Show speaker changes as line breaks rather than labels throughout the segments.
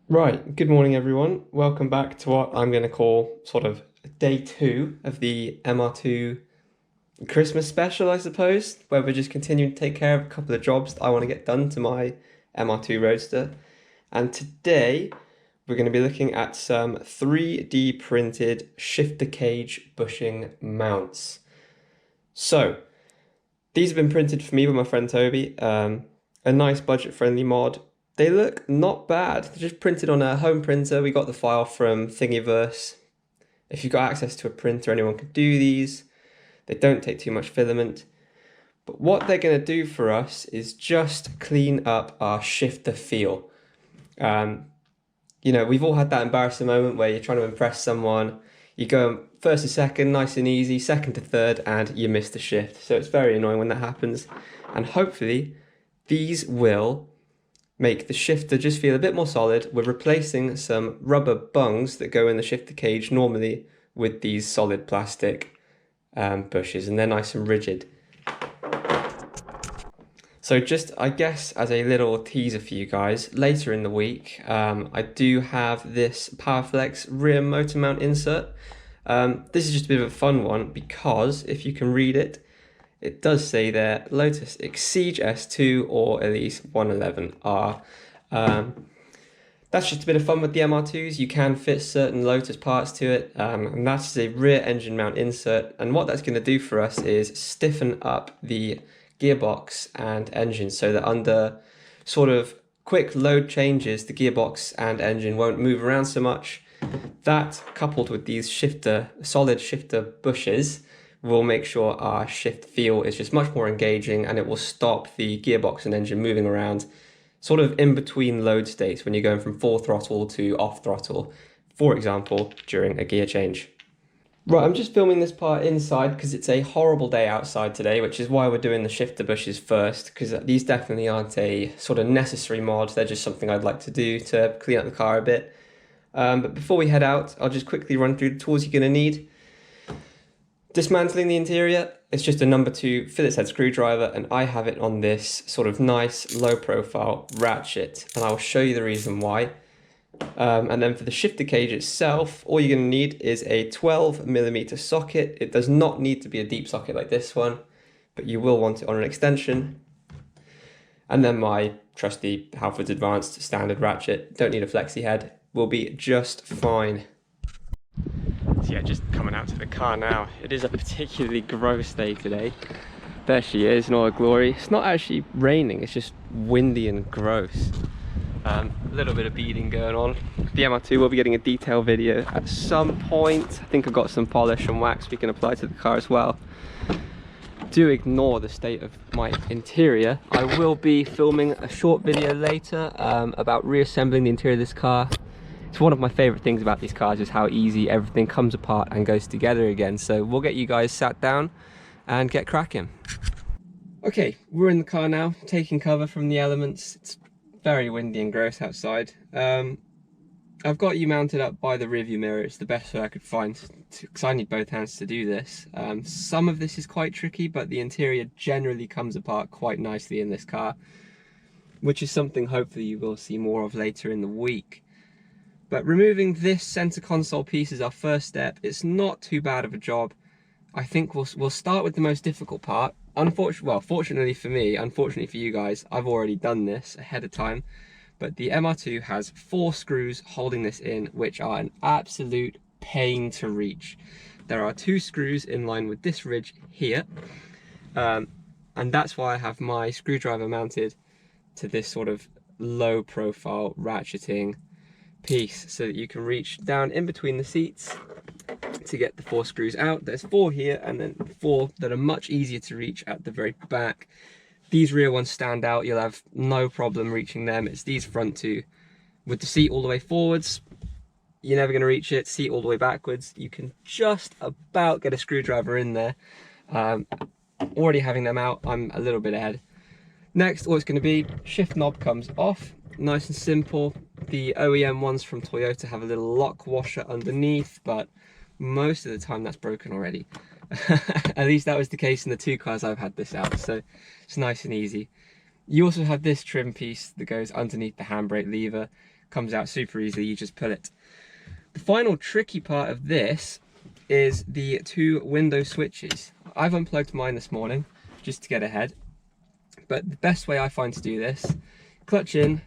Right, good morning everyone. Welcome back to what I'm going to call sort of day two of the MR2 Christmas special, I suppose, where we're just continuing to take care of a couple of jobs that I want to get done to my MR2 Roadster. And today we're going to be looking at some 3D printed shifter cage bushing mounts. So, these have been printed for me by my friend Toby. A nice budget-friendly mod. They look not bad. They're just printed on a home printer. We got the file from Thingiverse. If you've got access to a printer, anyone can do these. They don't take too much filament. But what they're going to do for us is just clean up our shifter feel. We've all had that embarrassing moment where you're trying to impress someone. You go first to second, nice and easy, second to third, and you miss the shift. So it's very annoying when that happens. And hopefully, these will make the shifter just feel a bit more solid. We're replacing some rubber bungs that go in the shifter cage normally with these solid plastic bushes, and they're nice and rigid. So just, I guess, as a little teaser for you guys, later in the week, I do have this PowerFlex rear motor mount insert. This is just a bit of a fun one because if you can read it, it does say there, Lotus Exige S2 or at least 111R. That's just a bit of fun with the MR2s. You can fit certain Lotus parts to it, and that's a rear engine mount insert. And what that's going to do for us is stiffen up the gearbox and engine so that under sort of quick load changes, the gearbox and engine won't move around so much. That, coupled with these solid shifter bushes, will make sure our shift feel is just much more engaging, and it will stop the gearbox and engine moving around sort of in between load states when you're going from full throttle to off throttle, for example, during a gear change. Right, I'm just filming this part inside because it's a horrible day outside today, which is why we're doing the shifter bushes first, because these definitely aren't a sort of necessary mod. They're just something I'd like to do to clean up the car a bit. But before we head out, I'll just quickly run through the tools you're going to need. Dismantling the interior, it's just a number 2 Phillips head screwdriver, and I have it on this sort of nice low profile ratchet, and I'll show you the reason why. And then for the shifter cage itself, all you're going to need is a 12mm socket. It does not need to be a deep socket like this one, but you will want it on an extension. And then my trusty Halfords Advanced standard ratchet, don't need a flexi head, will be just fine. So yeah, just coming out to the car now. It is a particularly gross day today. There she is in all her glory. It's not actually raining, it's just windy and gross. A little bit of beading going on. The MR2 will be getting a detail video at some point. I think I've got some polish and wax we can apply to the car as well. Do ignore the state of my interior. I will be filming a short video later about reassembling the interior of this car. It's one of my favorite things about these cars is how easy everything comes apart and goes together again. So we'll get you guys sat down and get cracking. Okay, we're in the car now, taking cover from the elements. It's very windy and gross outside. I've got you mounted up by the rearview mirror. It's the best way I could find because I need both hands to do this. Some of this is quite tricky, but the interior generally comes apart quite nicely in this car, which is something hopefully you will see more of later in the week. But removing this center console piece is our first step. It's not too bad of a job. I think we'll start with the most difficult part. Fortunately for me, unfortunately for you guys, I've already done this ahead of time. But the MR2 has 4 screws holding this in, which are an absolute pain to reach. There are 2 screws in line with this ridge here. And that's why I have my screwdriver mounted to this sort of low profile ratcheting piece so that you can reach down in between the seats to get the 4 screws out. There's 4 here and then 4 that are much easier to reach at the very back. These rear ones stand out, you'll have no problem reaching them. It's these front 2. With the seat all the way forwards, you're never going to reach it. Seat all the way backwards, you can just about get a screwdriver in there. Already having them out, I'm a little bit ahead. Next, all it's going to be, shift knob comes off. Nice and simple. The OEM ones from Toyota have a little lock washer underneath, but most of the time that's broken already. At least that was the case in the 2 cars I've had this out, so it's nice and easy. You also have this trim piece that goes underneath the handbrake lever. comes out super easily, you just pull it. The final tricky part of this is the 2 window switches. I've unplugged mine this morning just to get ahead, but the best way I find to do this, clutch in,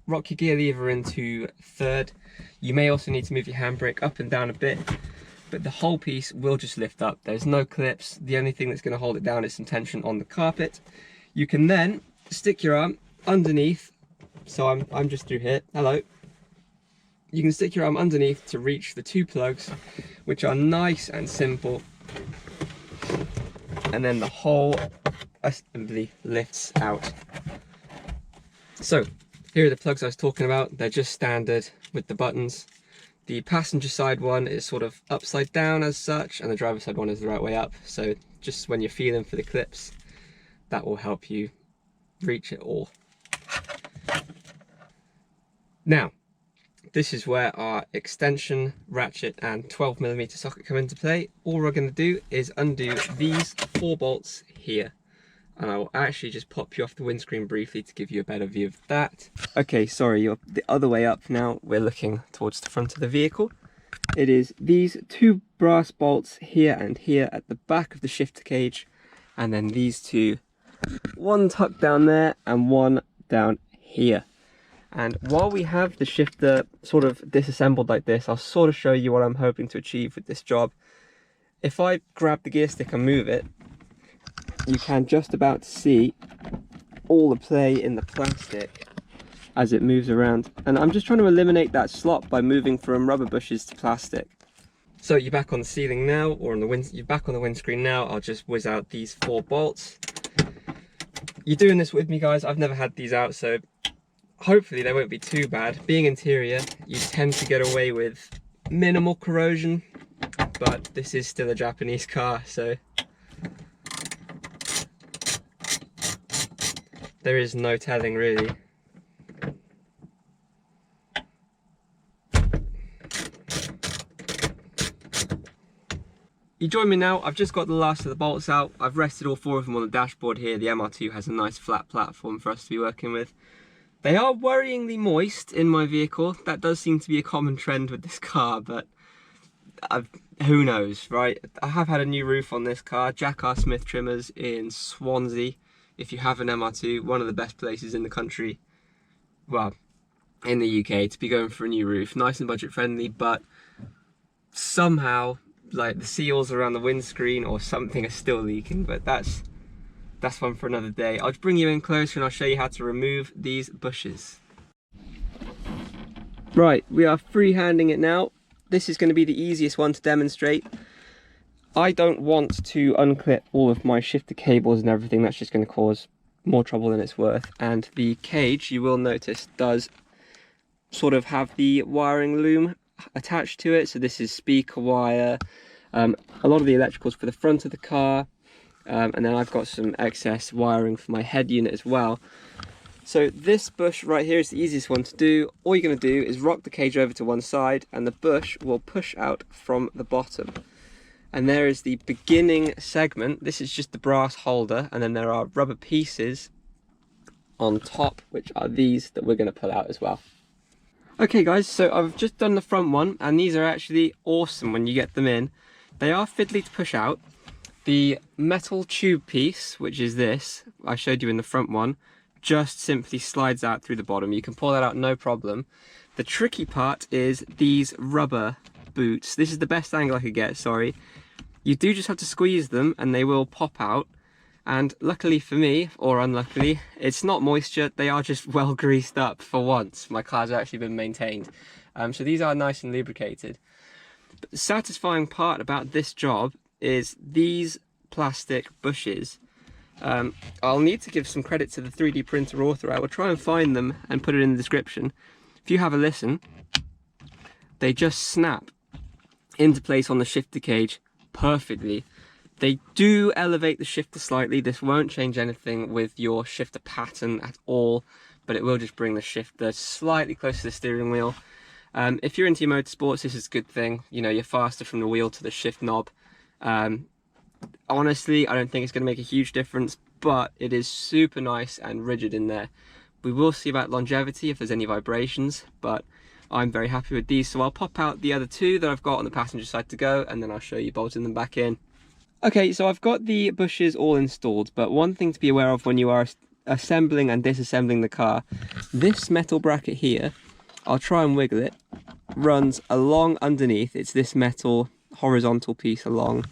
rock your gear lever into 3rd. You may also need to move your handbrake up and down a bit, but the whole piece will just lift up. There's no clips. The only thing that's going to hold it down is some tension on the carpet. You can then stick your arm underneath. So I'm just through here. Hello. You can stick your arm underneath to reach the 2 plugs, which are nice and simple. And then the whole assembly lifts out. So here are the plugs I was talking about. They're just standard with the buttons. The passenger side one is sort of upside down as such, and the driver's side one is the right way up. So just when you're feeling for the clips, that will help you reach it all. Now, this is where our extension, ratchet and 12mm socket come into play. All we're going to do is undo these 4 bolts here. And I will actually just pop you off the windscreen briefly to give you a better view of that. Okay, sorry, you're the other way up now. We're looking towards the front of the vehicle. It is these 2 brass bolts here and here at the back of the shifter cage. And then these 2, one tucked down there and one down here. And while we have the shifter sort of disassembled like this, I'll sort of show you what I'm hoping to achieve with this job. If I grab the gear stick and move it, you can just about see all the play in the plastic as it moves around. And I'm just trying to eliminate that slop by moving from rubber bushes to plastic. So you're back on the ceiling now, or on the you're back on the windscreen now. I'll just whiz out these 4 bolts. You're doing this with me, guys. I've never had these out, so hopefully they won't be too bad. Being interior, you tend to get away with minimal corrosion, but this is still a Japanese car, so there is no telling really. You join me now. I've just got the last of the bolts out. I've rested all 4 of them on the dashboard here. The MR2 has a nice flat platform for us to be working with. They are worryingly moist in my vehicle. That does seem to be a common trend with this car, but who knows, right? I have had a new roof on this car, Jack R. Smith Trimmers in Swansea. If you have an MR2, one of the best places in the country, well, in the UK, to be going for a new roof. Nice and budget friendly, but somehow, like, the seals around the windscreen or something are still leaking, but that's one for another day. I'll just bring you in closer and I'll show you how to remove these bushes. Right, we are freehanding it now. This is going to be the easiest one to demonstrate. I don't want to unclip all of my shifter cables and everything. That's just going to cause more trouble than it's worth. And the cage, you will notice, does sort of have the wiring loom attached to it. So this is speaker wire, a lot of the electricals for the front of the car. And then I've got some excess wiring for my head unit as well. So this bush right here is the easiest one to do. All you're going to do is rock the cage over to one side and the bush will push out from the bottom. And there is the beginning segment. This is just the brass holder, and then there are rubber pieces on top, which are these that we're going to pull out as well. Okay guys, so I've just done the front one, and these are actually awesome when you get them in. They are fiddly to push out. The metal tube piece, which is this, I showed you in the front one, just simply slides out through the bottom. You can pull that out no problem. The tricky part is these rubber boots. This is the best angle I could get, sorry. You do just have to squeeze them and they will pop out. And luckily for me, or unluckily, it's not moisture, they are just well greased up for once. My car's actually been maintained. So these are nice and lubricated. But the satisfying part about this job is these plastic bushes. I'll need to give some credit to the 3D printer author. I will try and find them and put it in the description. If you have a listen, they just snap into place on the shifter cage perfectly. They do elevate the shifter slightly. This won't change anything with your shifter pattern at all, but it will just bring the shifter slightly closer to the steering wheel. If you're into your motorsports, this is a good thing. You know, you're faster from the wheel to the shift knob. Honestly, I don't think it's going to make a huge difference, but it is super nice and rigid in there. We will see about longevity if there's any vibrations, but I'm very happy with these. So I'll pop out the other two that I've got on the passenger side to go, and then I'll show you bolting them back in. Okay, so I've got the bushes all installed, but one thing to be aware of when you are assembling and disassembling the car, this metal bracket here, I'll try and wiggle it, runs along underneath. It's this metal horizontal piece along,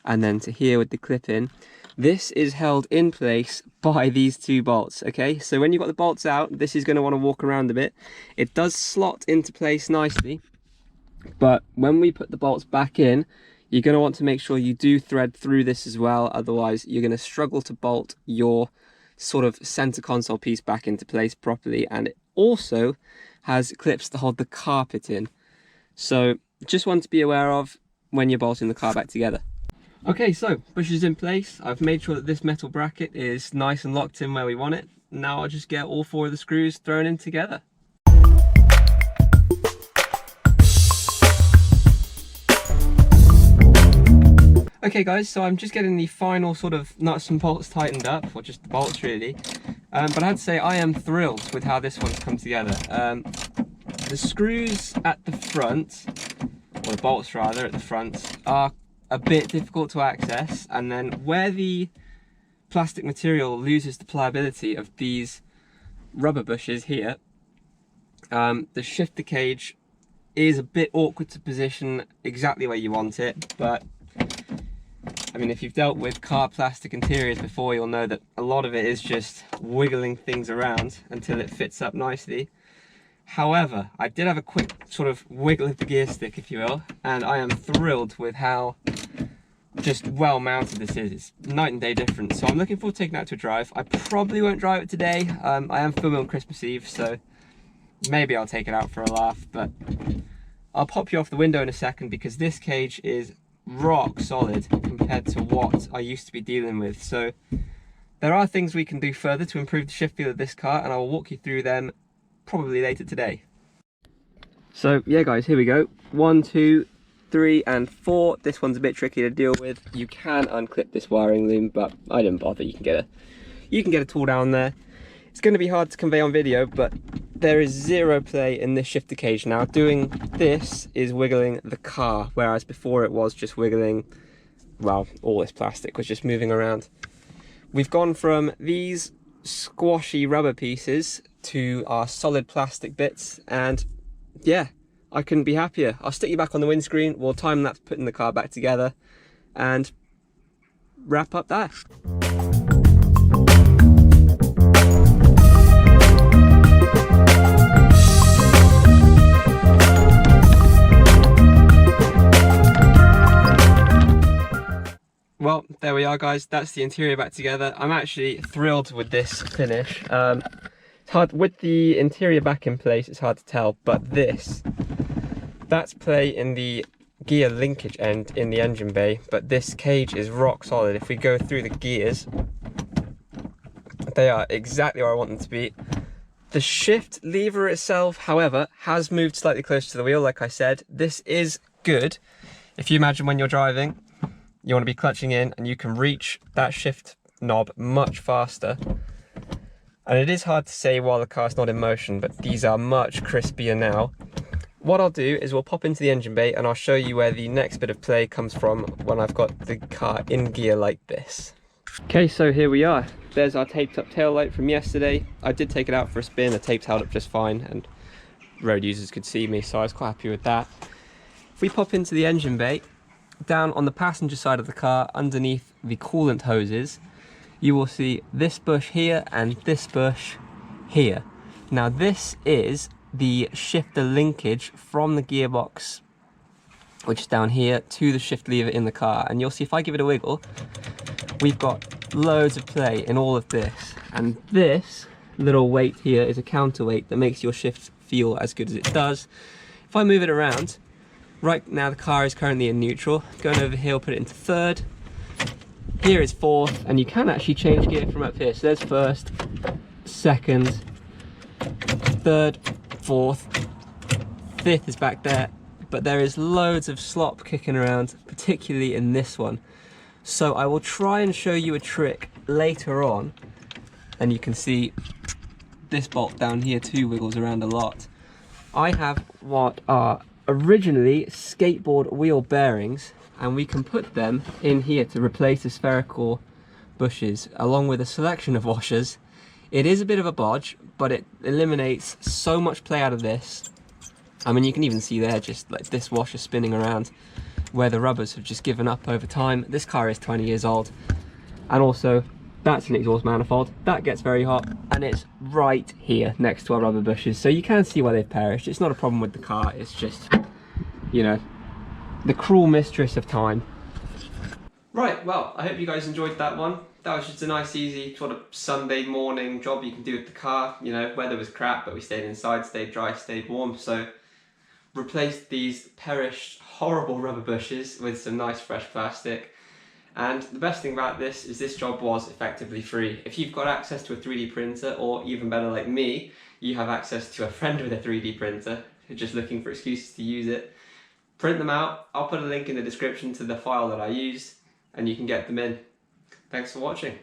and then to here with the clip in. This is held in place by these two bolts, okay? So when you've got the bolts out, this is going to want to walk around a bit. It does slot into place nicely, but when we put the bolts back in, you're going to want to make sure you do thread through this as well, otherwise you're going to struggle to bolt your sort of center console piece back into place properly. And it also has clips to hold the carpet in, so just one to be aware of when you're bolting the car back together. Okay, so bushes in place. I've made sure that this metal bracket is nice and locked in where we want it. Now I'll just get all four of the screws thrown in together. Okay guys, so I'm just getting the final sort of nuts and bolts tightened up, or just the bolts really. But I had to say I am thrilled with how this one's come together. The screws at the front, or the bolts rather at the front, are a bit difficult to access, and then where the plastic material loses the pliability of these rubber bushes here, the shifter cage is a bit awkward to position exactly where you want it. But I mean, if you've dealt with car plastic interiors before, you'll know that a lot of it is just wiggling things around until it fits up nicely. However, I did have a quick sort of wiggle of the gear stick, if you will, and I am thrilled with how just well mounted this is. It's night and day difference. So I'm looking forward to taking it out to a drive. I probably won't drive it today. I am filming on Christmas Eve, so maybe I'll take it out for a laugh, but I'll pop you off the window in a second because this cage is rock solid compared to what I used to be dealing with. So there are things we can do further to improve the shift feel of this car, and I will walk you through them probably later today. So yeah guys, here we go. 1, 2, 3 and 4. This one's a bit tricky to deal with. You can unclip this wiring loom, but I didn't bother. You can get a tool down there. It's going to be hard to convey on video, but there is zero play in this shifter cage now. Doing this is wiggling the car, whereas before it was just wiggling, well, all this plastic was just moving around. We've gone from these squashy rubber pieces to our solid plastic bits, and yeah, I couldn't be happier. I'll stick you back on the windscreen, we'll time lapse putting the car back together and wrap up that. Well, there we are guys, that's the interior back together. I'm actually thrilled with this finish. It's hard, with the interior back in place, it's hard to tell, but that's play in the gear linkage end in the engine bay, but this cage is rock solid. If we go through the gears, they are exactly where I want them to be. The shift lever itself, however, has moved slightly closer to the wheel, like I said. This is good. If you imagine when you're driving, you want to be clutching in and you can reach that shift knob much faster. And it is hard to say while the car's not in motion, but these are much crispier now. What I'll do is we'll pop into the engine bay and I'll show you where the next bit of play comes from when I've got the car in gear like this. Okay, so here we are. There's our taped up tail light from yesterday. I did take it out for a spin, the tape's held up just fine and road users could see me, so I was quite happy with that. If we pop into the engine bay, down on the passenger side of the car, underneath the coolant hoses, you will see this bush here and this bush here. Now this is the shifter linkage from the gearbox, which is down here, to the shift lever in the car. And you'll see if I give it a wiggle, we've got loads of play in all of this. And this little weight here is a counterweight that makes your shift feel as good as it does. If I move it around, right now the car is currently in neutral. Going over here, I'll put it into third. Here is fourth, and you can actually change gear from up here. So there's first, second, third, fourth, fifth is back there. But there is loads of slop kicking around, particularly in this one. So I will try and show you a trick later on, and you can see this bolt down here too wiggles around a lot. I have what are originally skateboard wheel bearings, and we can put them in here to replace the spherical bushes, along with a selection of washers. It is a bit of a bodge, but it eliminates so much play out of this. I mean, you can even see there just like this washer spinning around where the rubbers have just given up over time. This car is 20 years old, and also that's an exhaust manifold that gets very hot, and it's right here next to our rubber bushes, so you can see why they've perished. It's not a problem with the car, it's just, you know, the cruel mistress of time. Right, well, I hope you guys enjoyed that one. That was just a nice, easy sort of Sunday morning job you can do with the car. You know, weather was crap, but we stayed inside, stayed dry, stayed warm. So replaced these perished, horrible rubber bushes with some nice fresh plastic. And the best thing about this is this job was effectively free. If you've got access to a 3D printer, or even better like me, you have access to a friend with a 3D printer who's just looking for excuses to use it, print them out. I'll put a link in the description to the file that I used, and you can get them in. Thanks for watching.